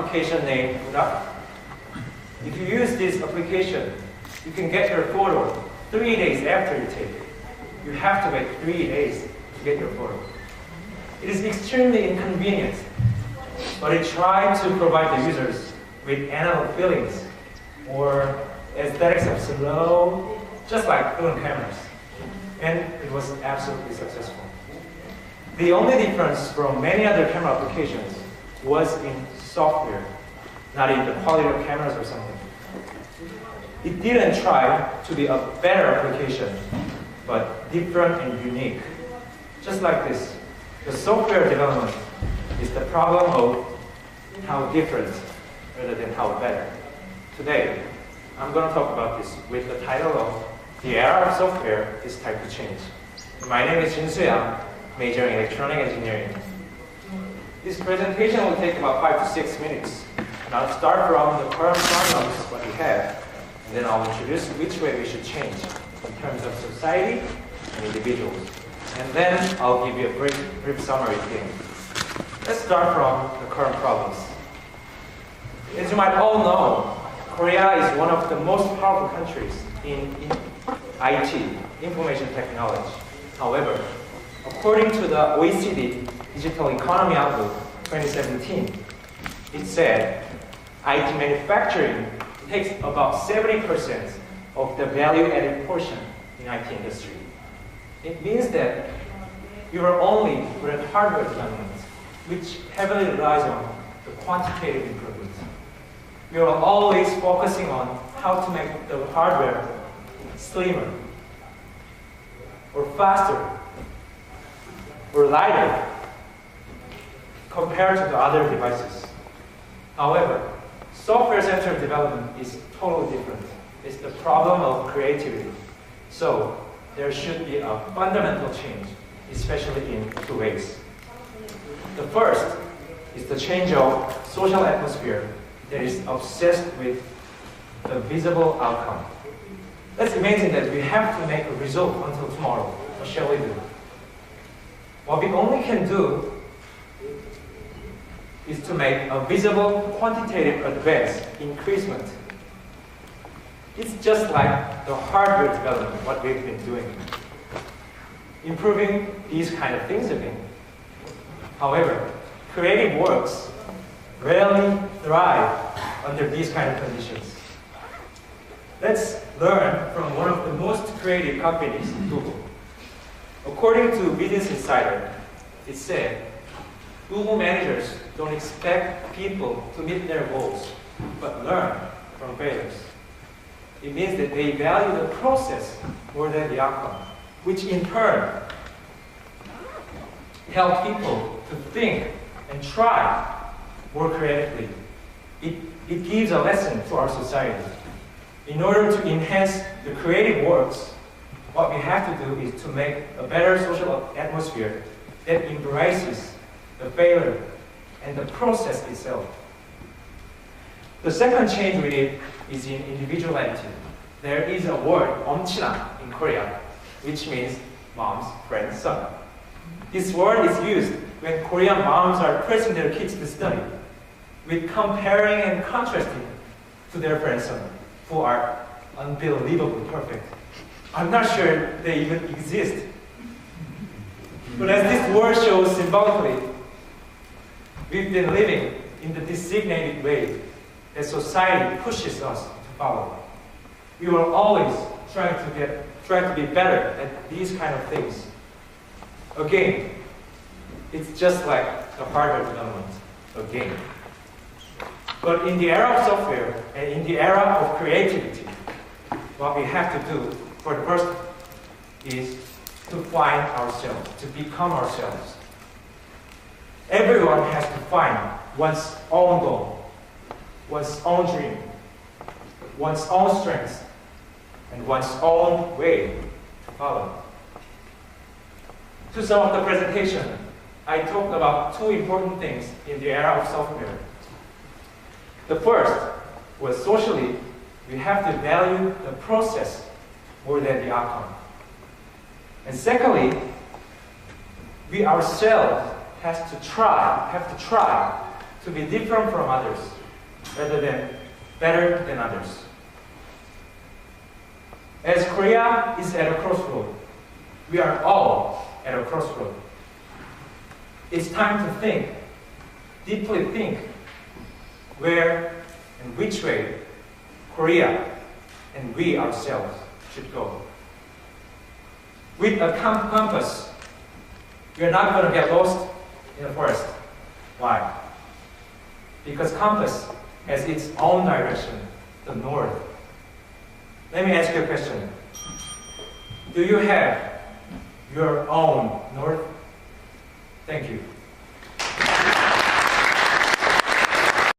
application named Budak. If you use this application, you can get your photo 3 days after you take it. You have to wait 3 days to get your photo. It is extremely inconvenient, but it tried to provide the users with analog feelings or aesthetics of slow, just like film cameras. And it was absolutely successful. The only difference from many other camera applications was in software, not in the quality of cameras or something. It didn't try to be a better application, but different and unique. Just like this, the software development is the problem of how different rather than how better. Today, I'm going to talk about this with the title of The Era of Software is Time to Change. My name is Jinsoo, majoring in electronic engineering. This presentation will take about 5 to 6 minutes. And I'll start from the current problems, what we have, and then I'll introduce which way we should change in terms of society and individuals. And then I'll give you a brief summary again. Let's start from the current problems. As you might all know, Korea is one of the most powerful countries in IT, information technology. However, according to the OECD Digital Economy Outlook 2017, it said IT manufacturing takes about 70% of the value-added portion in IT industry. It means that we are only good at hardware development, which heavily relies on the quantitative improvement. We are always focusing on how to make the hardware slimmer, or faster, or lighter compared to the other devices. However, software-centered development is totally different. It's the problem of creativity. So there should be a fundamental change, especially in 2 ways. The first is the change of social atmosphere that is obsessed with the visible outcome. Let's imagine that we have to make a result until tomorrow. What shall we do? What we only can do is to make a visible quantitative advance, increasement. It's just like the hardware development, what we've been doing. Improving these kind of things again. However, creative works rarely thrive under these kind of conditions. Let's learn from one of the most creative companies, Google. According to Business Insider, it said, Google managers don't expect people to meet their goals, but learn from failures. It means that they value the process more than the outcome, which in turn help people to think and try more creatively. It gives a lesson to our society. In order to enhance the creative works, what we have to do is to make a better social atmosphere that embraces the failure and the process itself. The second change we need is in individuality. There is a word, 엄친아, in Korea, which means mom's friend son. This word is used when Korean moms are pressing their kids to study, with comparing and contrasting to their friend son, who are unbelievably perfect. I'm not sure they even exist. But as this word shows symbolically, we've been living in the designated way that society pushes us to follow. We were always trying to be better at these kind of things. Again, it's just like the hardware development, again. But in the era of software and in the era of creativity, what we have to do for the first is to find ourselves, to become ourselves. Everyone has to find one's own goal, one's own dream, one's own strengths, and one's own way to follow. To sum up the presentation, I talked about 2 important things in the era of software. The first was socially, we have to value the process more than the outcome. And secondly, we ourselves have to try to be different from others. rather than better than others. As Korea is at a crossroad, we are all at a crossroad. It's time to think, deeply think, where and which way Korea and we ourselves should go. With a compass, you're not going to get lost in the forest. Why? Because compass has its own direction, the north. Let me ask you a question. Do you have your own north? Thank you.